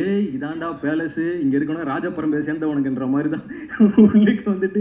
ஏய் இதாண்டா பேலஸு இங்கே இருக்கணும் ராஜபரம்பை சேர்ந்தவனுக்குன்ற மாதிரி தான் உள்ளுக்கு வந்துட்டு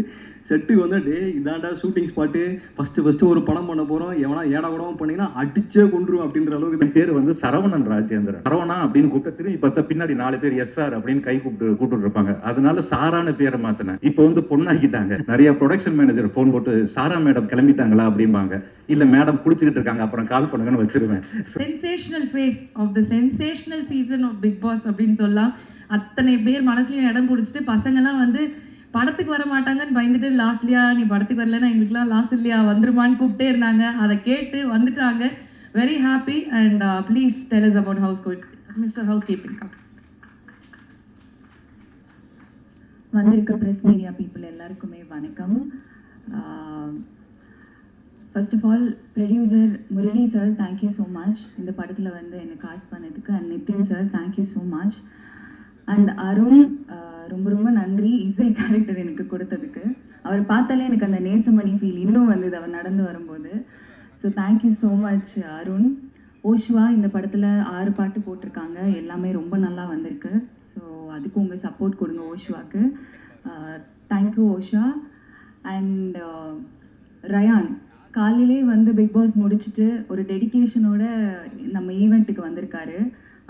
செட்டுக்கு வந்து டேய் இதாண்டா ஷூட்டிங் ஸ்பாட்டு ஃபஸ்ட்டு ஒரு படம் பண்ண போகிறோம் எவனா ஏடா கூடவும் பண்ணிங்கன்னா அடிச்சே கொண்டுரும் அப்படின்ற அளவுக்கு என் பேர் வந்து சரவணன் ராஜேந்திரன். சரவணா அப்படின்னு கூப்பிட்டு திரும்பி பார்த்தா பின்னாடி 4 பேர் எஸ்ஆர் அப்படின்னு கை கூப்பிட்டு இருப்பாங்க. அதனால சாரான பேரை மாத்தினேன். இப்போ வந்து பொண்ணாக்கிட்டாங்க. நிறைய ப்ரொடக்ஷன் மேனேஜர் ஃபோன் போட்டு சாரா மேடம் கிளம்பிட்டாங்களா அப்படிம்பாங்க. இல்ல மேடம் குளிச்சுக்கிட்டு இருக்காங்க அப்புறம் கால் பண்ணுங்கன்னு வச்சிருவேன். Sensational phase of the sensational season of Bigg Boss அப்படின்னு சொல்லலாம். அத்தனை பேர் மனசுலயும் இடம் பிடிச்சிட்டு பசங்கெல்லாம் வந்து படத்துக்கு வர மாட்டாங்கன்னு பயந்துட்டு லாஸ்ட்லியா நீ படத்துக்கு வரலன்னா எங்களுக்குலாம் லாஸ்ட் இல்லையா வந்துருமான்னு கூப்பிட்டே இருந்தாங்க. அதை கேட்டு வந்துட்டாங்க. Very happy and please tell us about house mister housekeeping. வந்திருக்க ப்ரெஸ் மீடியா பீப்புள் எல்லாருக்குமே வணக்கம். First of all producer Murali sir thank you so much இந்த படத்தில் வந்து என்னை காஸ்ட் பண்ணதுக்கு. And Nithin sir thank you so much. And Arun ரொம்ப ரொம்ப நன்றி இசை கேரக்டர் எனக்கு கொடுத்ததுக்கு. அவர் பார்த்தாலே எனக்கு அந்த நேசமணி ஃபீல் இன்னும் வந்தது அவர் நடந்து வரும்போது. So thank you so much Arun. Oshwa இந்த படத்தில் 6 பாட்டு போட்டிருக்காங்க. எல்லாமே ரொம்ப நல்லா வந்திருக்கு. ஸோ அதுக்கு உங்கள் சப்போர்ட் கொடுங்க ஓஷ்வாக்கு. தேங்க்யூ ஓஷா. அண்ட் ரயான் காலையிலே வந்து பிக் பாஸ் முடிச்சுட்டு ஒரு டெடிக்கேஷனோட நம்ம ஈவெண்ட்டுக்கு வந்திருக்காரு.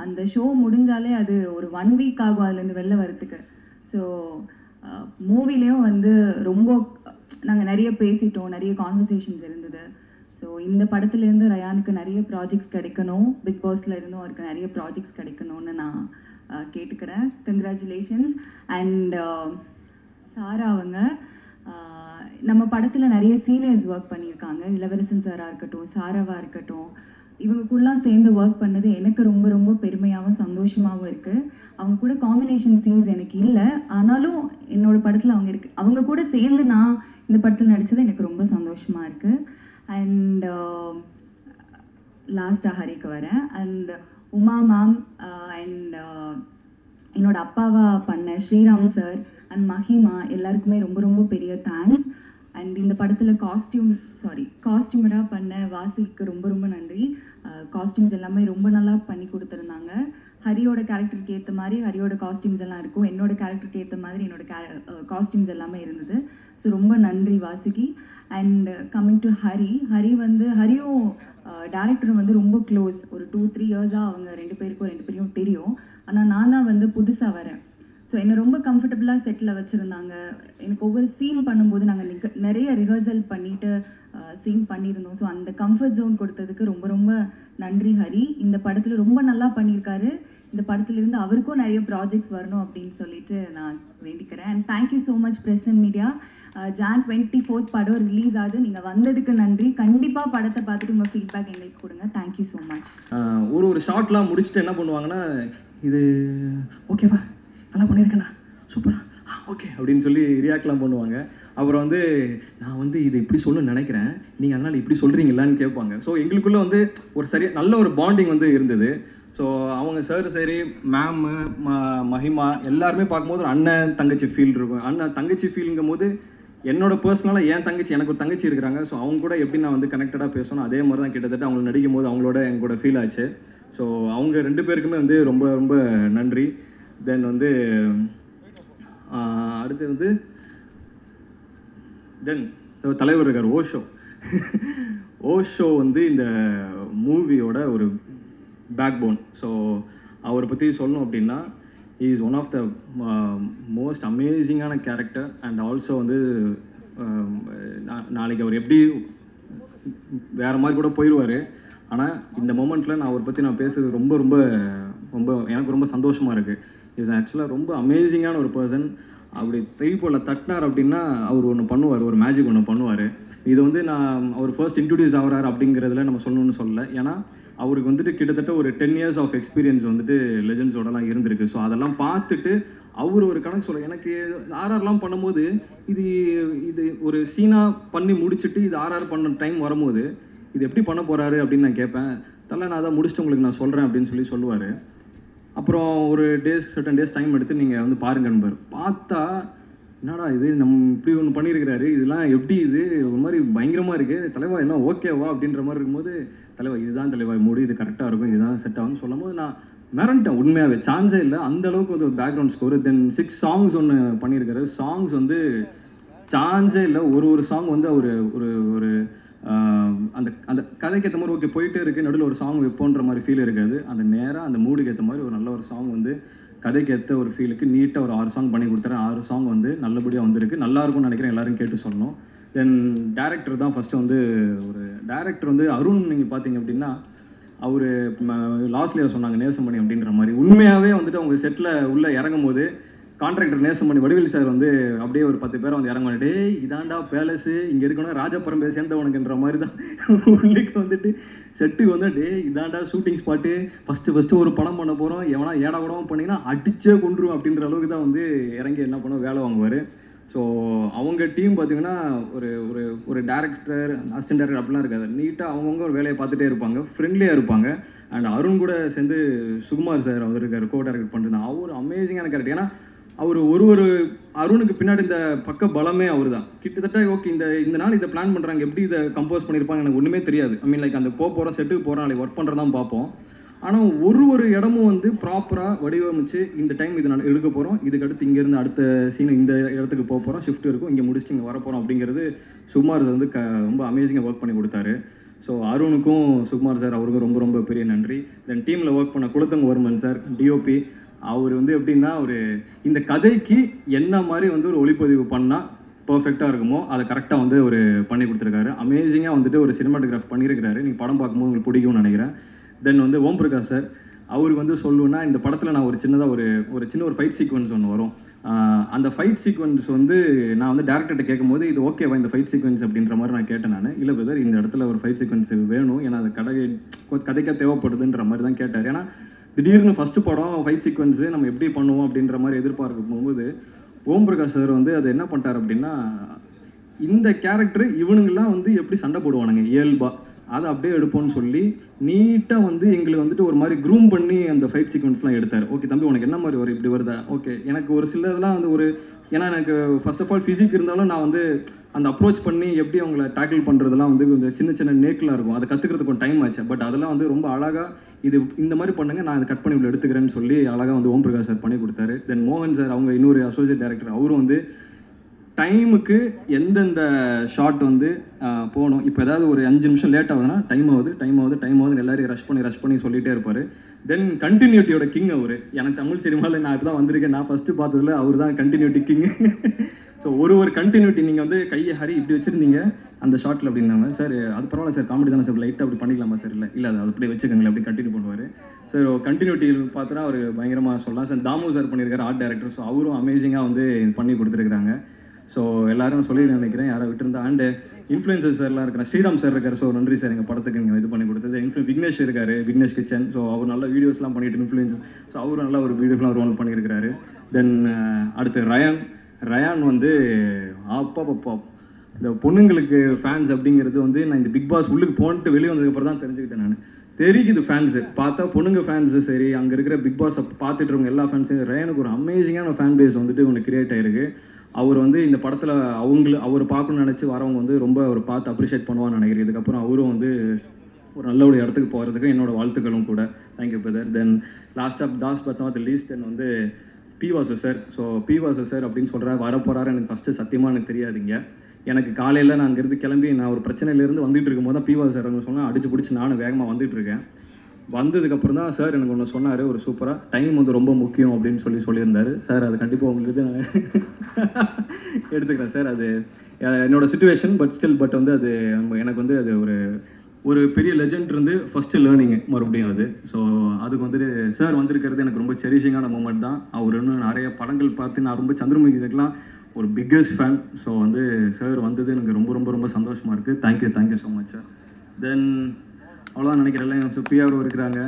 அந்த ஷோ முடிஞ்சாலே அது ஒரு 1 வீக் ஆகும் அதுலேருந்து வெளில வரத்துக்கு. ஸோ மூவிலேயும் வந்து ரொம்ப நாங்கள் நிறைய பேசிட்டோம், நிறைய கான்வர்சேஷன்ஸ் இருந்தது. ஸோ இந்த படத்துலேருந்து ரயானுக்கு நிறைய ப்ராஜெக்ட்ஸ் கிடைக்கணும், பிக் பாஸில் இருந்தும் அவருக்கு நிறைய ப்ராஜெக்ட்ஸ் கிடைக்கணும்னு நான் கேட்டுக்கிறேன். கங்க்ராச்சுலேஷன்ஸ். அண்ட் சாரா அவங்க நம்ம படத்தில் நிறைய சீனியர்ஸ் ஒர்க் பண்ணியிருக்காங்க. இளவரசன் சாராக இருக்கட்டும், சாராவாக இருக்கட்டும், இவங்கக்குள்ளலாம் சேர்ந்து ஒர்க் பண்ணது எனக்கு ரொம்ப ரொம்ப பெருமையாகவும் சந்தோஷமாகவும் இருக்குது. அவங்க கூட காம்பினேஷன் சீன்ஸ் எனக்கு இல்லை, ஆனாலும் என்னோடய படத்தில் அவங்க கூட சேர்ந்து நான் இந்த படத்தில் நடித்தது எனக்கு ரொம்ப சந்தோஷமாக இருக்குது. அண்ட் லாஸ்ட்டாக ஹரிக்கு வரேன். அண்ட் உமா மேம் அண்ட் என்னோட அப்பாவா பண்ண ஸ்ரீராம் சார் அண்ட் மஹிமா எல்லாருக்குமே ரொம்ப ரொம்ப பெரிய தேங்க்ஸ். அண்ட் இந்த படத்தில் காஸ்டியூமராக பண்ண வாசிக்கு ரொம்ப ரொம்ப நன்றி. காஸ்டியூம்ஸ் எல்லாமே ரொம்ப நல்லா பண்ணி கொடுத்துருந்தாங்க. ஹரியோட கேரக்டருக்கு ஏற்ற மாதிரி ஹரியோட காஸ்டியூம்ஸ் எல்லாம் இருக்கும், என்னோட கேரக்டருக்கு ஏற்ற மாதிரி என்னோட காஸ்டியூம்ஸ் எல்லாமே இருந்தது. ஸோ ரொம்ப நன்றி வாசுகி. அண்ட் கம்மிங் டு ஹரியும் டேரக்டர் வந்து ரொம்ப க்ளோஸ். ஒரு 2-3 இயர்ஸாக அவங்க 2 பேரையும் தெரியும். ஆனால் நான் தான் வந்து புதுசாக வரேன். ஸோ என்னை ரொம்ப கம்ஃபர்டபுளாக செட்டில் வச்சுருந்தாங்க. எனக்கு ஒவ்வொரு சீன் பண்ணும்போது நாங்கள் நிறைய ரிஹர்சல் பண்ணிவிட்டு சீன் பண்ணியிருந்தோம். ஸோ அந்த கம்ஃபர்ட் ஜோன் கொடுத்ததுக்கு ரொம்ப ரொம்ப நன்றி ஹரி. இந்த படத்தில் ரொம்ப நல்லா பண்ணியிருக்காரு. இந்த படத்துலேருந்து அவருக்கும் நிறைய ப்ராஜெக்ட்ஸ் வரணும் அப்படின்னு சொல்லிட்டு நான் வேண்டிக்கிறேன். And thank you so much press and media. Jan 24th படம் ரிலீஸ் ஆகுது. நீங்கள் வந்ததுக்கு நன்றி. கண்டிப்பாக படத்தை பார்த்துட்டு உங்கள் ஃபீட்பேக் எங்களுக்கு கொடுங்க. Thank you so much. ஒரு ஷார்ட்லாம் முடிச்சுட்டு என்ன பண்ணுவாங்கன்னா, இது ஓகேவா நல்லா பண்ணியிருக்கேண்ணா சூப்பரா ஓகே அப்படின்னு சொல்லி ரியாக்ட்லாம் பண்ணுவாங்க. அப்புறம் வந்து நான் வந்து இது இப்படி சொல்லணும்னு நினைக்கிறேன், நீங்கள் அதனால் இப்படி சொல்கிறீங்களான்னு கேட்பாங்க. ஸோ எங்களுக்குள்ளே வந்து ஒரு நல்ல ஒரு பாண்டிங் வந்து இருந்தது. ஸோ அவங்க சார் சரி மேமு மஹிமா எல்லாருமே பார்க்கும்போது ஒரு அண்ணன் தங்கச்சி ஃபீல் இருக்கும். அண்ணன் தங்கச்சி ஃபீலுங்கும் போது என்னோட பர்சனலாக என் தங்கச்சி, எனக்கு ஒரு தங்கச்சி இருக்கிறாங்க. ஸோ அவங்க கூட எப்படி நான் வந்து கனெக்டடாக பேசணும் அதே மாதிரி தான் கிட்டத்தட்ட அவங்க நடிக்கும் போது அவங்களோட எங்களோட ஃபீல் ஆச்சு. ஸோ அவங்க 2 பேருக்குமே வந்து ரொம்ப ரொம்ப நன்றி. தென் வந்து அடுத்து வந்து தலைவர் இருக்கார் ஓஷோ வந்து இந்த மூவியோட ஒரு பேக் போன். ஸோ அவரை பற்றி சொல்லணும் அப்படின்னா is one of the most அமேசிங்கான கேரக்டர். அண்ட் ஆல்சோ வந்து நாளைக்கு அவர் எப்படி வேறு மாதிரி கூட போயிடுவார். ஆனால் இந்த மொமெண்ட்டில் நான் அவரை பற்றி நான் பேசுறது ரொம்ப ரொம்ப ரொம்ப எனக்கு ரொம்ப சந்தோஷமாக இருக்குது. இஸ் ஆக்சுவலாக ரொம்ப அமேசிங்கான ஒரு பர்சன். அப்படி கைப்போல் தட்டினார் அப்படின்னா அவர் ஒன்று பண்ணுவார், ஒரு மேஜிக் ஒன்று பண்ணுவார். இது வந்து நான் அவர் ஃபர்ஸ்ட் இன்ட்ரடியூஸ் ஆகிறார் அப்படிங்கிறதுல நம்ம சொல்லணும்னு சொல்லலை. ஏன்னா அவருக்கு வந்துட்டு கிட்டத்தட்ட ஒரு 10 years ஆஃப் எக்ஸ்பீரியன்ஸ் வந்துட்டு லெஜெண்ட்ஸோடலாம் இருந்திருக்கு. ஸோ அதெல்லாம் பார்த்துட்டு அவர் ஒரு கணக்கு சொல்ல எனக்கு ஆர்ஆர்லாம் பண்ணும்போது இது ஒரு சீனாக பண்ணி முடிச்சுட்டு இது ஆர்ஆர் பண்ண டைம் வரும்போது இது எப்படி பண்ண போகிறாரு அப்படின்னு நான் கேட்பேன். நான் அதை முடிச்சுட்டு உங்களுக்கு நான் சொல்கிறேன் அப்படின்னு சொல்லுவார். அப்புறம் ஒரு சர்டன் டேஸ் டைம் எடுத்து நீங்கள் வந்து பாருங்க நண்பர். பார்த்தா என்னடா இது நம்ம இப்படி ஒன்று பண்ணியிருக்கிறாரு, இதெல்லாம் எப்படி இது ஒரு மாதிரி பயங்கரமாக இருக்குது தலைவா, எல்லாம் ஓகேவா அப்படின்ற மாதிரி இருக்கும்போது தலைவா இதுதான் தலைவா மூடி இது கரெக்டாக இருக்கும் இதுதான் செட் ஆகும்னு சொல்லும் போது மிரண்டேன் உண்மையாகவே, சான்ஸே இல்லை. அந்த அளவுக்கு வந்து ஒரு பேக்ரவுண்ட் ஸ்கோர். தென் 6 சாங்ஸ் ஒன்று பண்ணியிருக்காரு. சாங்ஸ் வந்து சான்ஸே இல்லை. ஒரு சாங் வந்து அவர் ஒரு ஒரு அந்த அந்த கதைக்கு ஏற்ற மாதிரி ஓகே போயிட்டே இருக்குது, நடுவில் ஒரு சாங் வைப்போன்ற மாதிரி ஃபீல் இருக்காது. அந்த நேராக அந்த மூடுக்கு ஏற்ற மாதிரி ஒரு நல்ல ஒரு சாங் வந்து கதைக்கு ஏற்ற ஒரு ஃபீலுக்கு நீட்டாக ஒரு 6 சாங் பண்ணி கொடுத்துறேன். 6 சாங் வந்து நல்லபடியாக வந்திருக்கு. நல்லாயிருக்கும்னு நினைக்கிறேன், எல்லோரும் கேட்டு சொல்லணும். தென் டேரக்டர் தான் ஃபஸ்ட்டு வந்து ஒரு டேரக்டர் வந்து அருண். நீங்கள் பார்த்தீங்க அப்படின்னா அவர் லாஸ்ட்லேயே சொன்னாங்க நேசமணி அப்படின்ற மாதிரி. உண்மையாகவே வந்துட்டு அவங்க செட்டில் உள்ளே இறங்கும் போது கான்ட்ராக்டர் நேசமணி வடிவேல் சார் வந்து அப்படியே ஒரு 10 பேரை வந்து இறங்க டே இதாண்டா பேலஸு, இங்கே இருக்கணும் ராஜபரம்பே சேர்ந்தவனுக்குன்ற மாதிரி தான் உள்ளுக்கு வந்துட்டு செட்டுக்கு வந்து டே இதாண்டா ஷூட்டிங் ஸ்பாட்டு, ஃபஸ்ட்டு ஒரு படம் பண்ண போகிறோம், எவனா ஏடா கூடவும் பண்ணிங்கன்னா அடிச்சே கொண்டுரும் அப்படின்ற அளவுக்கு தான் வந்து இறங்கி என்ன பண்ணுவோம் வேலை வாங்குவார். ஸோ அவங்க டீம் பார்த்திங்கன்னா ஒரு ஒரு ஒரு டேரக்டர் அசிஸ்டன்ட் டேரக்டர் அப்படிலாம் இருக்காது. நீட்டாக அவங்கவுங்க ஒரு வேலையை பார்த்துட்டே இருப்பாங்க, ஃப்ரெண்ட்லியாக இருப்பாங்க. அண்ட் அருண் கூட சேர்ந்து சுகுமார் சார் அவர் இருக்கார், கோ டேரக்ட் பண்ணுறது. அவர் அமேசிங்கான கேரக்டர். ஏன்னா அவர் ஒரு அருணுக்கு பின்னாடி இந்த பக்க பலமே அவர் தான். கிட்டத்தட்ட ஓகே இந்த நாள் இதை பிளான் பண்ணுறாங்க, எப்படி இதை கம்போஸ் பண்ணியிருப்பாங்க எனக்கு ஒன்றுமே தெரியாது. ஐ மீன் லைக் அந்த போகிற செட்டுக்கு போகிறோம், நாளைக்கு ஒர்க் பண்ணுறதான் பார்ப்போம். ஆனால் ஒரு இடமும் வந்து ப்ராப்பராக வடிவமைச்சு இந்த டைம் இதை நான் எடுக்க போகிறோம், இதுக்கடுத்து இங்கேருந்து அடுத்த சீன் இந்த இடத்துக்கு போக போகிறோம், ஷிஃப்ட் இருக்கும், இங்கே முடிச்சுட்டு இங்கே வரப்போகிறோம் அப்படிங்கிறது சுகுமார் வந்து ரொம்ப அமேசிங்காக ஒர்க் பண்ணி கொடுத்தாரு. ஸோ அருணுக்கும் சுகுமார் சார் அவருக்கும் ரொம்ப ரொம்ப பெரிய நன்றி. தென் டீமில் ஒர்க் பண்ண குலத்தங்கவர்மன் சார் டிஓபி, அவர் வந்து எப்படின்னா ஒரு இந்த கதைக்கு என்ன மாதிரி வந்து ஒரு ஒளிப்பதிவு பண்ணால் பர்ஃபெக்டாக இருக்குமோ அதை கரெக்டாக வந்து ஒரு பண்ணி கொடுத்துருக்காரு. அமேசிங்காக வந்துட்டு ஒரு சினிமாட்டோகிராஃப் பண்ணியிருக்கிறாரு. நீங்கள் படம் பார்க்கும்போது உங்களுக்கு பிடிக்கும்னு நினைக்கிறேன். தென் வந்து ஓம் பிரகாஷ் சார், அவருக்கு வந்து சொல்லுவேன்னா இந்த படத்தில் நான் ஒரு சின்ன ஒரு ஃபைட் சீக்வன்ஸ் ஒன்று வரும். அந்த ஃபைட் சீக்வன்ஸ் வந்து நான் வந்து டேரக்டர்கிட்ட கேட்கும்போது இது ஓகேவா இந்த ஃபைட் சீக்வன்ஸ் அப்படின்ற மாதிரி நான் கேட்டேன். நான் இல்லை பிரதர் இந்த இடத்துல ஒரு ஃபைட் சீக்வன்ஸ் வேணும், ஏன்னா அது கதைக்காக தேவைப்படுதுன்ற மாதிரி தான் கேட்டார். ஏன்னா திடீர்னு ஃபஸ்ட்டு படம் ஃபைட் சீக்வன்ஸு நம்ம எப்படி பண்ணுவோம் அப்படின்ற மாதிரி எதிர்பார்க்கும் போகும்போது ஓம் பிரகாஷ் சார் வந்து அது என்ன பண்ணிட்டார் அப்படின்னா இந்த கேரக்டர் இவனுங்கெல்லாம் வந்து எப்படி சண்டை போடுவானுங்க இயல்பா அதை அப்படியே எடுப்போம்னு சொல்லி நீட்டாக வந்து எங்களுக்கு வந்துட்டு ஒரு மாதிரி க்ரூம் பண்ணி அந்த ஃபைட் சீக்வன்ஸ்லாம் எடுத்தார். ஓகே தம்பி உனக்கு என்ன மாதிரி வரும் இப்படி வருதா, ஓகே எனக்கு ஒரு சிலதெல்லாம் வந்து ஏன்னா எனக்கு ஃபர்ஸ்ட் ஆஃப் ஆல் ஃபிசிக் இருந்தாலும் நான் வந்து அந்த அப்ரோச் பண்ணி எப்படி அவங்கள டேக்கிள் பண்ணுறதுலாம் வந்து கொஞ்சம் சின்ன நேக்கெலாம் இருக்கும், அதை கற்றுக்கிறதுக்கு கொஞ்சம் டைம் ஆச்சு. பட் அதெல்லாம் வந்து ரொம்ப அழகாக இது இந்த மாதிரி பண்ணுங்க, நான் அதை கட் பண்ணி இப்படி எடுத்துக்கிறேன்னு சொல்லி அழகாக வந்து ஓம் பிரகாஷ் சார் பண்ணி கொடுத்தாரு. தென் மோகன் சார் அவங்க இன்னொரு அசோசியேட் டைரக்டர், அவரும் வந்து டைமுக்கு எந்தெந்த ஷாட் வந்து போகணும். இப்போ ஏதாவது ஒரு 5 நிமிஷம் லேட் ஆகுதுன்னா டைம் ஆகுது எல்லாரையும் ரஷ் பண்ணி சொல்லிகிட்டே இருப்பார். தென் கண்டினியூட்டியோட கிங் அவர். எனக்கு தமிழ் சினிமாவில் நான் இப்படி தான் வந்திருக்கேன், நான் ஃபஸ்ட்டு பார்த்ததில் அவர் தான் கண்டினியூட்டி கிங். ஸோ ஒரு கண்டினியூட்டி நீங்கள் வந்து கையை ஹரி இப்படி வச்சுருந்தீங்க அந்த ஷாட்டில் அப்படின்னாங்க. சார் அது பரவாயில்ல சார், காமெடி தானே சார், லைட்டாக அப்படி பண்ணிக்கலாமா சார், இல்லை அது அப்படியே வச்சுக்கோங்களேன் அப்படி கண்டினியூ பண்ணுவார். சார் கண்டினியூட்டி பார்த்தோன்னா அவர் பயங்கரமாக சொல்லலாம். சார் தாமு சார் பண்ணியிருக்காரு ஆர்ட் டைரக்டர், ஸோ அவரும் அமேசிங்காக வந்து பண்ணி கொடுத்துருக்குறாங்க. ஸோ எல்லாரும் சொல்லி நினைக்கிறேன் யாரை விட்டுருந்தா. அண்டு இன்ஃப்ளூயன்சர் சார்லாம் இருக்கிற ஸ்ரீராம் சார் இருக்கார். ஸோ நன்றி சார் எங்கள் படத்துக்கு நீங்கள் இது பண்ணி கொடுத்தது. விக்னேஷ் இருக்கார், விக்னேஷ் கிச்சன். ஸோ அவர் நல்ல வீடியோஸ்லாம் பண்ணிட்டு இன்ஃப்ளூயன்ஸ், ஸோ அவரும் நல்ல ஒரு வீடியோஸ்லாம் ரோல் பண்ணியிருக்கிறாரு. தென் அடுத்து ரயான் வந்து அப்பா இந்த பொண்ணுங்களுக்கு ஃபேன்ஸ் அப்படிங்கிறது வந்து நான் இந்த பிக் பாஸ் உள்ளுக்கு போன்ட்டு வெளியே வந்ததுக்கப்புறம் தான் தெரிஞ்சுக்கிட்டேன். நான் தெரியுது ஃபேன்ஸு பார்த்தா பொண்ணுங்க ஃபேன்ஸு சரி, அங்கே இருக்கிற பிக் பாஸை பார்த்துட்டு இருக்கவங்க எல்லா ஃபேன்ஸும் ரயானுக்கு ஒரு அமேசிங்கான ஃபேன் பேஸ் வந்துட்டு ஒன்று கிரியேட் ஆகிருக்கு. அவர் வந்து இந்த படத்தில் அவர் பார்க்கணும்னு நினச்சி வரவங்க வந்து ரொம்ப அவர் பார்த்து அப்ரிஷியேட் பண்ணுவான்னு நினைக்கிறேன். இதுக்கப்புறம் அவரும் வந்து ஒரு நல்ல ஒரு இடத்துக்கு போகிறதுக்கு என்னோட வாழ்த்துக்களும் கூட. Thank you brother. Then last but not least then வந்து P Vasu sir. So P Vasu sir அப்படின்னு சொல்கிறார் வரப்போகிறாரு. எனக்கு ஃபஸ்ட்டு சத்தியமாக எனக்கு தெரியாதுங்க. எனக்கு காலையில் நான் அங்கேருந்து கிளம்பி நான் ஒரு பிரச்சனையிலேருந்து வந்துட்டு இருக்கும்போது தான் பி வாசு சார் சொன்னால் அடிச்சு பிடிச்சி நானும் வேகமாக வந்துட்டு இருக்கேன். வந்ததுக்கப்புறம் தான் சார் எனக்கு ஒன்று சொன்னார், ஒரு சூப்பராக டைம் வந்து ரொம்ப முக்கியம் அப்படின்னு சொல்லியிருந்தார். சார் அது கண்டிப்பாக உங்களுக்கு நான் எடுத்துக்கிறேன் சார். அது என்னோடய சுச்சுவேஷன் பட் வந்து அது எனக்கு வந்து அது ஒரு பெரிய லெஜண்ட் இருந்து ஃபஸ்ட்டு லேர்னிங்கு மறுபடியும் அது. ஸோ அதுக்கு வந்துட்டு சார் வந்திருக்கிறது எனக்கு ரொம்ப செரிஷிங்கான மூமெண்ட் தான். அவர் இன்னும் நிறைய படங்கள் பார்த்து நான் ரொம்ப சந்திரமுகி சார்லாம் ஒரு பிக்கஸ்ட் ஃபேன். ஸோ வந்து சார் வந்தது எனக்கு ரொம்ப ரொம்ப ரொம்ப சந்தோஷமாக இருக்குது. Thank you so much sir. Then அவ்வளோதான் நினைக்கிறேன். சுப்பியாரும் இருக்கிறாங்க,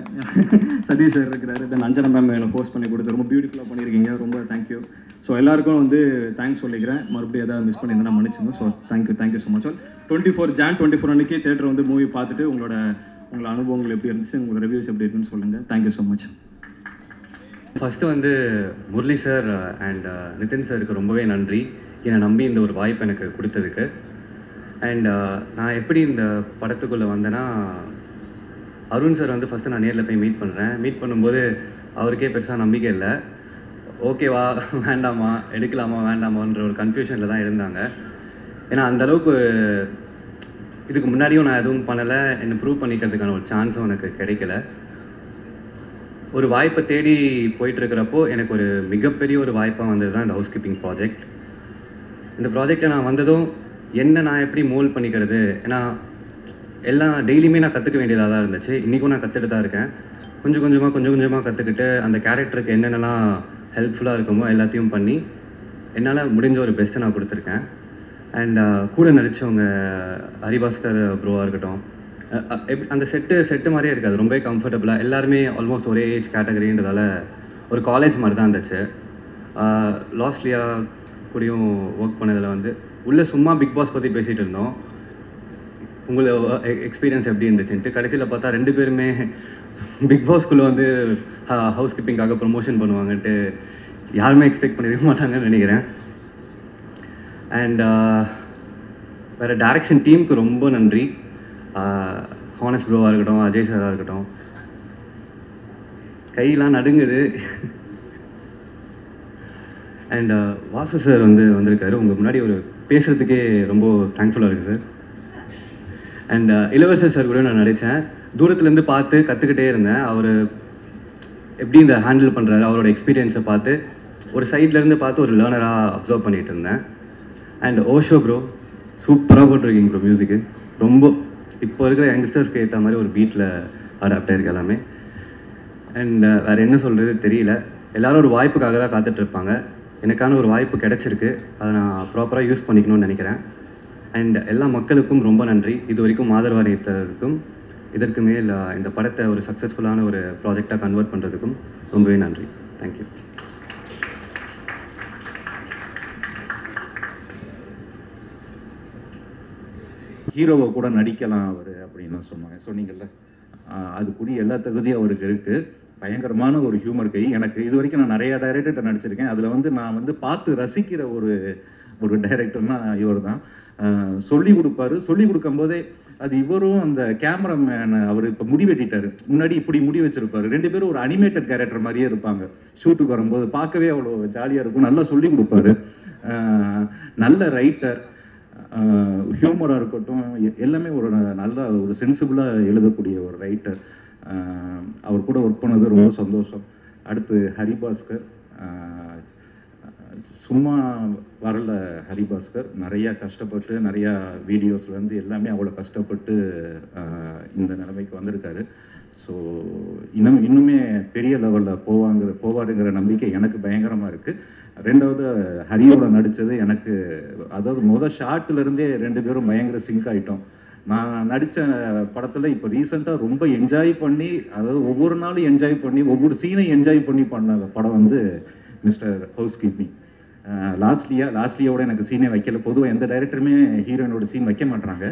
சதீஷ் சார் இருக்கிறாரு. தென் அஞ்சனா மேம் என்னை போஸ்ட் பண்ணி கொடுத்து ரொம்ப பியூட்டிஃபுல்லாக பண்ணியிருக்கீங்க, ரொம்ப தேங்க்யூ. ஸோ எல்லாருக்கும் வந்து தேங்க்ஸ் சொல்லிக்கிறேன். மறுபடியும் எதாவது மிஸ் பண்ணியிருந்தா மன்னிச்சுங்க. So thank you so much. 24 அன்றைக்கி தேட்டர் வந்து மூவி பார்த்துட்டு உங்களோட அனுபவங்கள் எப்படி இருந்துச்சு, உங்களோட ரிவ்யூஸ் எப்படி இருக்குன்னு சொல்லுங்கள். Thank you so much. ஃபஸ்ட்டு வந்து முரளி சார் அண்ட் நிதின் சாருக்கு ரொம்பவே நன்றி, என்னை நம்பி இந்த ஒரு வாய்ப்பு எனக்கு கொடுத்ததுக்கு. அண்ட் நான் எப்படி இந்த படத்துக்குள்ளே வந்தேன்னா, அருண் சார் வந்து ஃபஸ்ட்டு நான் நேரில் போய் மீட் பண்ணும்போது அவருக்கே பெருசாக நம்பிக்கை இல்லை. ஓகேவா வேண்டாமா எடுக்கலாமா வேண்டாமான்ற ஒரு கன்ஃபியூஷனில் தான் இருந்தாங்க. ஏன்னா அந்தளவுக்கு இதுக்கு முன்னாடியும் நான் எதுவும் பண்ணலை, என்னை ப்ரூவ் பண்ணிக்கிறதுக்கான ஒரு சான்ஸும் எனக்கு கிடைக்கல. ஒரு வாய்ப்பை தேடி போயிட்டுருக்கிறப்போ எனக்கு ஒரு மிகப்பெரிய ஒரு வாய்ப்பாக வந்தது தான் இந்த ஹவுஸ் கீப்பிங் ப்ராஜெக்ட். இந்த ப்ராஜெக்டை நான் வந்ததும் என்ன நான் எப்படி மோல்ட் பண்ணிக்கிறது, ஏன்னா எல்லாம் டெய்லியுமே நான் கற்றுக்க வேண்டியதாக தான் இருந்துச்சு. இன்றைக்கும் நான் கற்றுட்டு தான் இருக்கேன். கொஞ்சம் கொஞ்சமாக கற்றுக்கிட்டு அந்த கேரக்டருக்கு என்னென்னலாம் ஹெல்ப்ஃபுல்லாக இருக்குமோ எல்லாத்தையும் பண்ணி என்னால் முடிஞ்ச ஒரு பெஸ்ட்டை நான் கொடுத்துருக்கேன். அண்ட் கூட நடித்தவங்க ஹரிபாஸ்கர் ப்ரோவாக இருக்கட்டும், அந்த செட்டு மாதிரியே இருக்காது, ரொம்பவே கம்ஃபர்டபுளாக. எல்லாருமே ஆல்மோஸ்ட் ஒரே ஏஜ் கேட்டகரின்றதால ஒரு காலேஜ் மாதிரி தான் இருந்துச்சு. லாஸ்ட்லியா கூடயும் ஒர்க் பண்ணதில் வந்து உள்ளே சும்மா பிக் பாஸ் பற்றி பேசிகிட்டு இருந்தோம், உங்களோட எக்ஸ்பீரியன்ஸ் எப்படி இருந்துச்சுன்ட்டு. கடைசியில் பார்த்தா 2 பேருமே பிக் பாஸ்குள்ளே வந்து ஹவுஸ் கீப்பிங்காக ப்ரொமோஷன் பண்ணுவாங்கன்ட்டு யாருமே எக்ஸ்பெக்ட் பண்ணிருக்க மாட்டாங்கன்னு நினைக்கிறேன். அண்ட் வேறு டைரக்ஷன் டீமுக்கு ரொம்ப நன்றி. ஹானஸ் ப்ரோவாக இருக்கட்டும், அஜய் சாராக இருக்கட்டும், கையெல்லாம் நடுங்குது. அண்ட் வாசு சார் வந்திருக்காரு. உங்கள் முன்னாடி ஒரு பேசுகிறதுக்கே ரொம்ப தேங்க்ஃபுல்லாக இருக்குது சார். அண்ட் இளவரசர் சார் கூட நான் நடித்தேன். தூரத்துலேருந்து பார்த்து கற்றுக்கிட்டே இருந்தேன். அவர் எப்படி இந்த ஹேண்டில் பண்ணுறாரு, அவரோட எக்ஸ்பீரியன்ஸை பார்த்து ஒரு சைட்லேருந்து பார்த்து ஒரு லேர்னராக அப்சர்வ் பண்ணிகிட்டு இருந்தேன். அண்ட் ஓஷோ ப்ரோ சூப்பராக போட்டிருக்கீங்க ப்ரோ. மியூசிக்கு ரொம்ப இப்போ இருக்கிற யங்ஸ்டர்ஸ்க்கு ஏற்ற மாதிரி ஒரு பீட்டில் அடாப்ட் ஆகிருக்கு எல்லாமே. அண்ட் வேறு என்ன சொல்கிறது தெரியல. எல்லோரும் ஒரு வாய்ப்புக்காக தான் காத்துட்ருப்பாங்க. எனக்கான ஒரு வாய்ப்பு கிடச்சிருக்கு, அதை நான் ப்ராப்பராக யூஸ் பண்ணிக்கணும்னு நினைக்கிறேன். அண்ட் எல்லா மக்களுக்கும் ரொம்ப நன்றி. இது வரைக்கும் ஆதரவு அளித்ததற்கும், இதற்கு மேல் இந்த படத்தை ஒரு சக்ஸஸ்ஃபுல்லான ஒரு ப்ராஜெக்டாக கன்வெர்ட் பண்ணுறதுக்கும் ரொம்பவே நன்றி. தேங்க்யூ. ஹீரோவை கூட நடிக்கலாம் அவர் அப்படின்னு சொன்னாங்க, சொன்னீங்கல்ல. அதுக்குரிய எல்லா தகுதியும் அவருக்கு இருக்குது. பயங்கரமான ஒரு ஹியூமர் கை. எனக்கு இது வரைக்கும் நான் நிறையா டைரக்டர்கிட்ட நடிச்சிருக்கேன். அதில் நான் பார்த்து ரசிக்கிற ஒரு டைரக்டர்னா இவர் தான். சொல்லி கொடுப்பாரு. சொல்லி கொடுக்கும்போதே அது இவரும் அந்த கேமராமேன் அவர் இப்போ முடி வெட்டிட்டாரு, முன்னாடி இப்படி முடி வச்சிருப்பாரு. 2 பேரும் ஒரு அனிமேட்டட் கேரக்டர் மாதிரியே இருப்பாங்க. ஷூட்டுக்கு வரும்போது பார்க்கவே அவ்வளோ ஜாலியாக இருக்கும். நல்லா சொல்லி கொடுப்பாரு. நல்ல ரைட்டர், ஹியூமராக இருக்கட்டும், எல்லாமே ஒரு நல்ல ஒரு சென்சிபிளாக எழுதக்கூடிய ஒரு ரைட்டர். அவர் கூட ஒர்க் பண்ணது ரொம்ப சந்தோஷம். அடுத்து ஹரிபாஸ்கர், சும்மா வரல ஹரிபாஸ்கர். நிறையா கஷ்டப்பட்டு நிறையா வீடியோஸ்லேருந்து எல்லாமே அவ்வளோ கஷ்டப்பட்டு இந்த நிலைமைக்கு வந்திருக்காரு. ஸோ இன்னுமே பெரிய லெவலில் போவாருங்கிற நம்பிக்கை எனக்கு பயங்கரமாக இருக்குது. 2வது ஹரியோட நடித்தது எனக்கு, அதாவது ஷார்ட்லேருந்தே 2 பேரும் பயங்கர சிங்க் ஆகிட்டோம். நான் நடித்த படத்தில் இப்போ ரீசெண்டாக ரொம்ப என்ஜாய் பண்ணி, அதாவது ஒவ்வொரு நாளும் என்ஜாய் பண்ணி ஒவ்வொரு சீனையும் என்ஜாய் பண்ணி பண்ண படம் மிஸ்டர் ஹவுஸ் கீப்பிங். லாஸ்ட்லியோட எனக்கு சீனே வைக்கல. பொதுவாக எந்த டைரக்டருமே ஹீரோயினோட சீன் வைக்க மாட்டாங்க.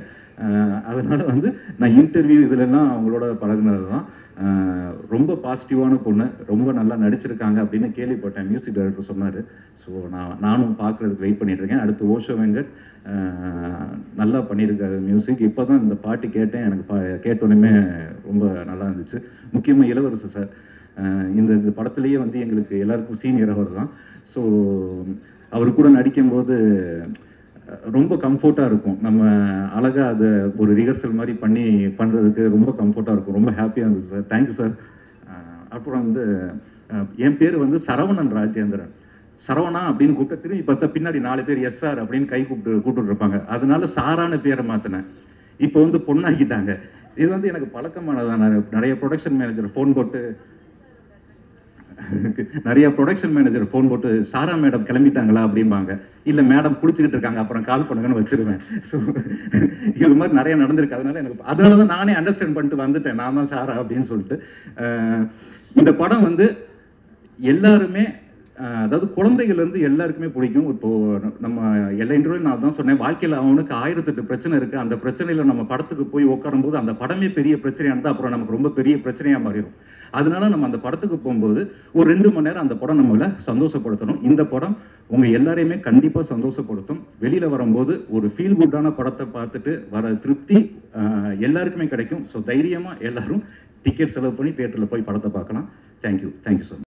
அதனால் நான் இன்டர்வியூ இதிலெல்லாம் அவங்களோட பழகுனது தான். ரொம்ப பாசிட்டிவான பொண்ணு, ரொம்ப நல்லா நடிச்சிருக்காங்க அப்படின்னு கேள்விப்பட்டேன். மியூசிக் டைரக்டர் சொன்னார். ஸோ நானும் பார்க்குறதுக்கு வெயிட் பண்ணிட்டுருக்கேன். அடுத்து ஓஷோ வெங்கட் நல்லா பண்ணியிருக்காரு மியூசிக். இப்போ தான் இந்த பாட்டு கேட்டேன், எனக்கு கேட்டோன்னே ரொம்ப நல்லா இருந்துச்சு. முக்கியமாக இளவரசர் சார் இந்த படத்துலேயே எங்களுக்கு எல்லாருக்கும் சீனியர் அவர் தான். ஸோ அவர் கூட நடிக்கும்போது ரொம்ப கம்ஃபர்ட்டாக இருக்கும். நம்ம அழகாக அதை ஒரு ரிஹர்சல் மாதிரி பண்ணுறதுக்கு ரொம்ப கம்ஃபர்ட்டாக இருக்கும். ரொம்ப ஹாப்பியாக இருந்துச்சு சார். Thank you sir. அப்புறம் என் பேர் சரவணன் ராஜேந்திரன். சரவணா அப்படின்னு கூப்பிட்டு திரும்பி பார்த்தா பின்னாடி 4 பேர் எஸ்ஆர் அப்படின்னு கை கூப்பிட்டு இருப்பாங்க. அதனால சாரான பேரை மாற்றினேன். இப்போ பொண்ணாக்கிட்டாங்க. இது எனக்கு பழக்கமானதான். நான் நிறைய ப்ரொடக்ஷன் மேனேஜர் ஃபோன் போட்டு சாரா மேடம் கிளம்பிட்டாங்களா அப்படிம்பாங்க. இல்லை மேடம் குளிச்சுக்கிட்டு இருக்காங்க, அப்புறம் கால் பண்ணுங்கன்னு வச்சிருவேன். ஸோ இது மாதிரி நிறைய நடந்திருக்கு. அதனால தான் நானே அண்டர்ஸ்டாண்ட் பண்ணிட்டு வந்துட்டேன், நான் தான் சாரா அப்படின்னு சொல்லிட்டு. இந்த படம் எல்லாருமே, அதாவது குழந்தைகள்லேருந்து எல்லாருக்குமே பிடிக்கும். இப்போது நம்ம எல்லா இன்டர்வியூ நான் தான் சொன்னேன், வாழ்க்கையில் அவனுக்கு 1008 பிரச்சனை இருக்குது. அந்த பிரச்சனையில் நம்ம படத்துக்கு போய் உட்காரும்போது அந்த படமே பெரிய பிரச்சனையாக இருந்தால் அப்புறம் நமக்கு ரொம்ப பெரிய பிரச்சனையாக மாறிடும். அதனால நம்ம அந்த படத்துக்கு போகும்போது ஒரு 2 மணி நேரம் அந்த படம் நம்மளை சந்தோஷப்படுத்தணும். இந்த படம் உங்கள் எல்லாரையுமே கண்டிப்பாக சந்தோஷப்படுத்தும். வெளியில் வரும்போது ஒரு ஃபீல் குட்டான படத்தை பார்த்துட்டு வர திருப்தி எல்லாருக்குமே கிடைக்கும். ஸோ தைரியமாக எல்லாரும் டிக்கெட் செலவு பண்ணி தியேட்டரில் போய் படத்தை பார்க்கலாம். Thank you so much.